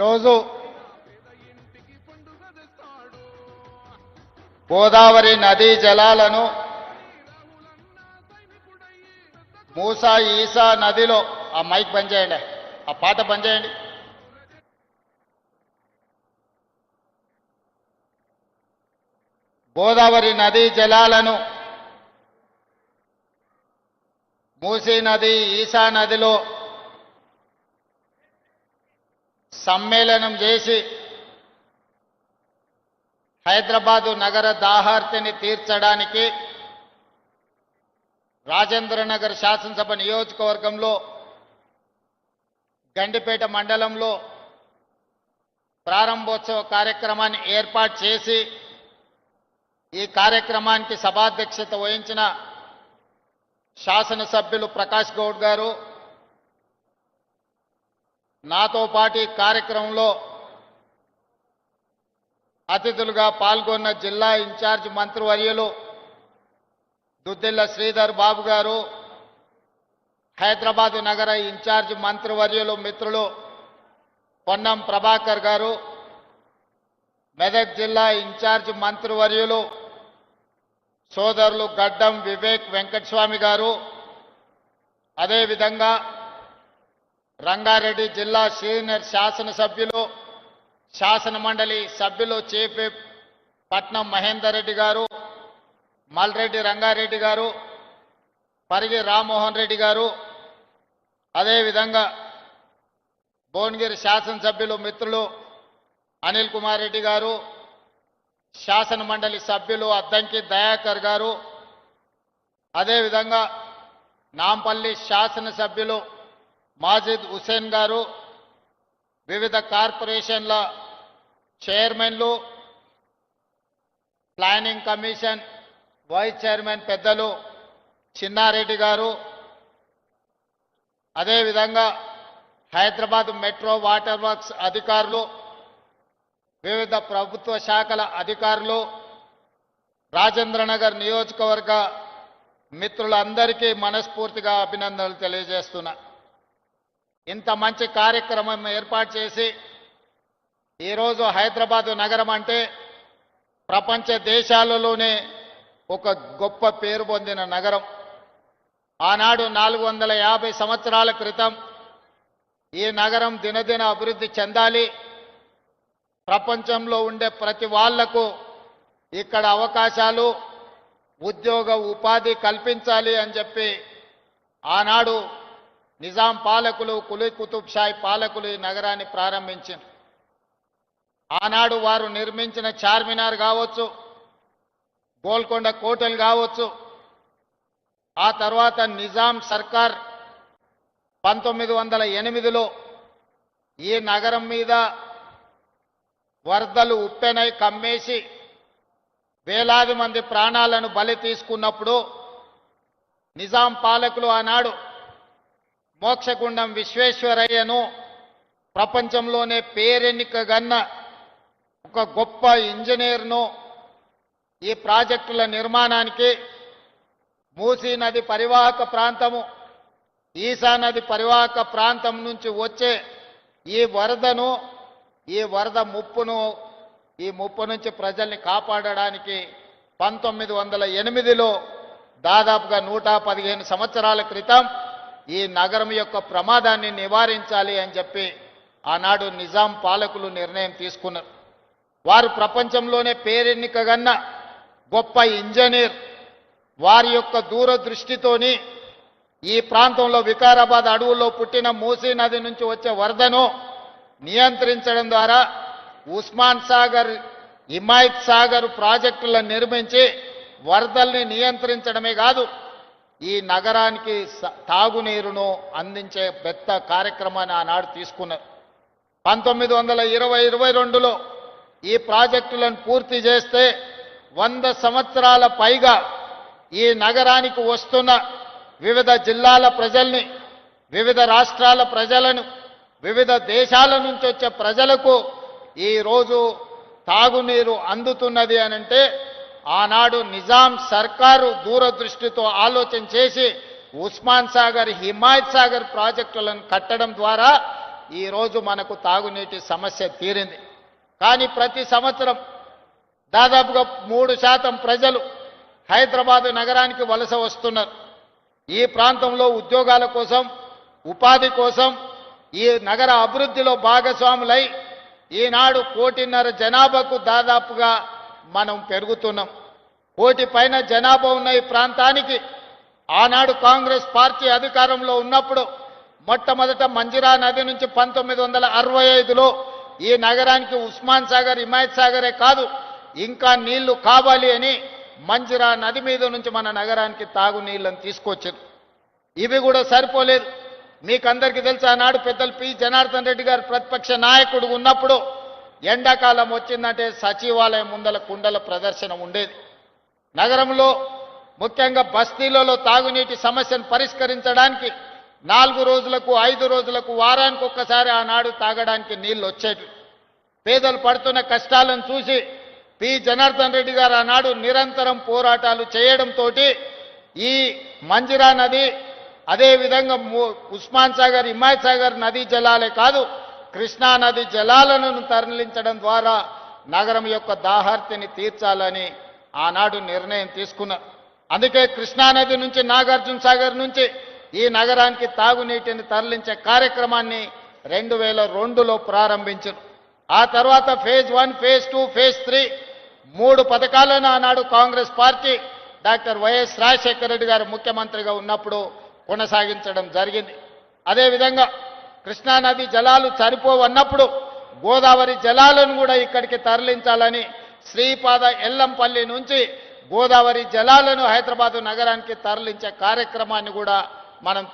రోజు గోదావరి నదీ జలాలను మూసా ఈసా నదిలో ఆ మైక్ బంద్ చేయండి, ఆ పాట బంద్ చేయండి. గోదావరి నదీ జలాలను మూసీ నది ఈసా నదిలో సమ్మేళనం చేసి హైదరాబాదు నగర దాహార్తిని తీర్చడానికి రాజేంద్రనగర్ శాసనసభ నియోజకవర్గంలో గండిపేట మండలంలో ప్రారంభోత్సవ కార్యక్రమాన్ని ఏర్పాటు చేసి ఈ కార్యక్రమానికి సభాధ్యక్షత వహించిన శాసనసభ్యులు ప్రకాష్ గౌడ్ గారు, నాతో పాటు ఈ కార్యక్రమంలో అతిథులుగా పాల్గొన్న జిల్లా ఇన్ఛార్జ్ మంత్రివర్యులు దుద్దిల్ల శ్రీధర్ బాబు గారు, హైదరాబాదు నగర ఇన్ఛార్జ్ మంత్రివర్యులు మిత్రులు పొన్నం ప్రభాకర్ గారు, మెదక్ జిల్లా ఇన్ఛార్జ్ మంత్రివర్యులు సోదరులు గడ్డం వివేక్ వెంకటస్వామి గారు, అదేవిధంగా రంగారెడ్డి జిల్లా సీనియర్ శాసనసభ్యులు శాసన మండలి సభ్యులు చీఫ్ విప్ పట్నం మహేందర్ రెడ్డి గారు, మల్రెడ్డి రంగారెడ్డి గారు, పరిగి రామ్మోహన్ రెడ్డి గారు, అదేవిధంగా భువనగిరి శాసనసభ్యులు మిత్రులు అనిల్ కుమార్ రెడ్డి గారు, శాసన మండలి సభ్యులు అద్దంకి దయాకర్ గారు, అదేవిధంగా నాంపల్లి శాసనసభ్యులు మాజిద్ హుసేన్ గారు, వివిధ కార్పొరేషన్ల చైర్మన్లు, ప్లానింగ్ కమిషన్ వైస్ చైర్మన్ పెద్దలు చిన్నారెడ్డి గారు, అదేవిధంగా హైదరాబాద్ మెట్రో వాటర్ వర్క్స్ అధికారులు, వివిధ ప్రభుత్వ శాఖల అధికారులు, రాజేంద్రనగర్ నియోజకవర్గ మిత్రులందరికీ మనస్ఫూర్తిగా అభినందనలు తెలియజేస్తున్నా. ఇంత మంచి కార్యక్రమం ఏర్పాటు చేసి ఈరోజు హైదరాబాదు నగరం అంటే ప్రపంచ దేశాలలోనే ఒక గొప్ప పేరు పొందిన నగరం. ఆనాడు 450 సంవత్సరాల క్రితం ఈ నగరం దినదిన అభివృద్ధి చెందాలి, ప్రపంచంలో ఉండే ప్రతి వాళ్లకు ఇక్కడ అవకాశాలు, ఉద్యోగ ఉపాధి కల్పించాలి అని చెప్పి ఆనాడు నిజాం పాలకులు, కులీ కుతుబ్ షాహీ పాలకులు ఈ నగరాన్ని ప్రారంభించారు. ఆనాడు వారు నిర్మించిన చార్మినార్ కావచ్చు, గోల్కొండ కోటలు కావచ్చు, ఆ తర్వాత నిజాం సర్కార్ 1908లో ఈ నగరం మీద వరదలు ఉప్పెనై కమ్మేసి వేలాది మంది ప్రాణాలను బలి తీసుకున్నప్పుడు నిజాం పాలకులు ఆనాడు మోక్షగుండం విశ్వేశ్వరయ్యను ప్రపంచంలోనే పేరెన్నికగన్న ఒక గొప్ప ఇంజనీర్ను ఈ ప్రాజెక్టుల నిర్మాణానికి, మూసీ నది పరివాహక ప్రాంతము, ఈసా నది పరివాహక ప్రాంతం నుంచి వచ్చే ఈ వరదను, ఈ వరద ముప్పును, ఈ ముప్పు నుంచి ప్రజల్ని కాపాడడానికి 1908లో దాదాపుగా 115 సంవత్సరాల క్రితం ఈ నగరం యొక్క ప్రమాదాన్ని నివారించాలి అని చెప్పి ఆనాడు నిజాం పాలకులు నిర్ణయం తీసుకున్నారు. వారు ప్రపంచంలోనే పేరెన్నికగన్న గొప్ప ఇంజనీర్. వారి యొక్క దూరదృష్టితోని ఈ ప్రాంతంలో వికారాబాద్ అడవుల్లో పుట్టిన మూసీ నది నుంచి వచ్చే వరదను నియంత్రించడం ద్వారా ఉస్మాన్ సాగర్, హిమాయత్ సాగర్ ప్రాజెక్టులను నిర్మించి వరదల్ని నియంత్రించడమే కాదు, ఈ నగరానికి తాగునీరును అందించే పెద్ద కార్యక్రమాన్ని ఆనాడు తీసుకున్నారు. 1920-22లో ఈ ప్రాజెక్టులను పూర్తి చేస్తే 100 సంవత్సరాల పైగా ఈ నగరానికి వస్తున్న వివిధ జిల్లాల ప్రజల్ని, వివిధ రాష్ట్రాల ప్రజలను, వివిధ దేశాల నుంచి వచ్చే ప్రజలకు ఈరోజు తాగునీరు అందుతున్నది అనంటే ఆనాడు నిజాం సర్కారు దూరదృష్టితో ఆలోచన చేసి ఉస్మాన్ సాగర్, హిమాయత్ సాగర్ ప్రాజెక్టులను కట్టడం ద్వారా ఈరోజు మనకు తాగునీటి సమస్య తీరింది. కానీ ప్రతి సంవత్సరం దాదాపుగా 3% ప్రజలు హైదరాబాదు నగరానికి వలస వస్తున్నారు. ఈ ప్రాంతంలో ఉద్యోగాల కోసం, ఉపాధి కోసం, ఈ నగర అభివృద్ధిలో భాగస్వాములై ఈనాడు 1.5 కోటి జనాభాకు దాదాపుగా మనం పెరుగుతున్నాం. 1 కోటి పైన జనాభా ఉన్న ఈ ప్రాంతానికి ఆనాడు కాంగ్రెస్ పార్టీ అధికారంలో ఉన్నప్పుడు మొట్టమొదట మంజిరా నది నుంచి 1965లో ఈ నగరానికి ఉస్మాన్ సాగర్, హిమాయత్ సాగరే కాదు ఇంకా నీళ్లు కావాలి అని మంజిరా నది మీద నుంచి మన నగరానికి తాగునీళ్లను తీసుకొచ్చారు. ఇవి కూడా సరిపోలేదు. మీకందరికీ తెలుసు, ఆనాడు పెద్దలు పి జనార్దన్ రెడ్డి గారు ప్రతిపక్ష నాయకుడు ఉన్నప్పుడు ఎండాకాలం వచ్చిందంటే సచివాలయం ముందల కుండల ప్రదర్శన ఉండేది. నగరంలో ముఖ్యంగా బస్తీలలో తాగునీటి సమస్యను పరిష్కరించడానికి 4 రోజులకు, 5 రోజులకు, వారానికి ఒక్కసారి ఆనాడు తాగడానికి నీళ్లు వచ్చేవి. పేదలు పడుతున్న కష్టాలను చూసి పి జనార్దన్ రెడ్డి గారు ఆనాడు నిరంతరం పోరాటాలు చేయడంతో ఈ మంజిరా నది, అదేవిధంగా ఉస్మాన్ సాగర్, హిమాయత్ సాగర్ నదీ జలాలే కాదు కృష్ణా నది జలాలను తరలించడం ద్వారా నగరం యొక్క దాహార్తిని తీర్చాలని ఆనాడు నిర్ణయం తీసుకున్నారు. అందుకే కృష్ణానది నుంచి, నాగార్జున సాగర్ నుంచి ఈ నగరానికి తాగునీటిని తరలించే కార్యక్రమాన్ని 2002లో ప్రారంభించారు. ఆ తర్వాత ఫేజ్ 1, ఫేజ్ 2, ఫేజ్ 3 3 పథకాలను ఆనాడు Congress party doctor YS Rajasekhara Reddy గారు ముఖ్యమంత్రిగా ఉన్నప్పుడు కొనసాగించడం జరిగింది. అదేవిధంగా కృష్ణానది జలాలు సరిపోవన్నప్పుడు గోదావరి జలాలను కూడా ఇక్కడికి తరలించాలని శ్రీపాద ఎల్లంపల్లి నుంచి గోదావరి జలాలను హైదరాబాదు నగరానికి తరలించే కార్యక్రమాన్ని కూడా మనం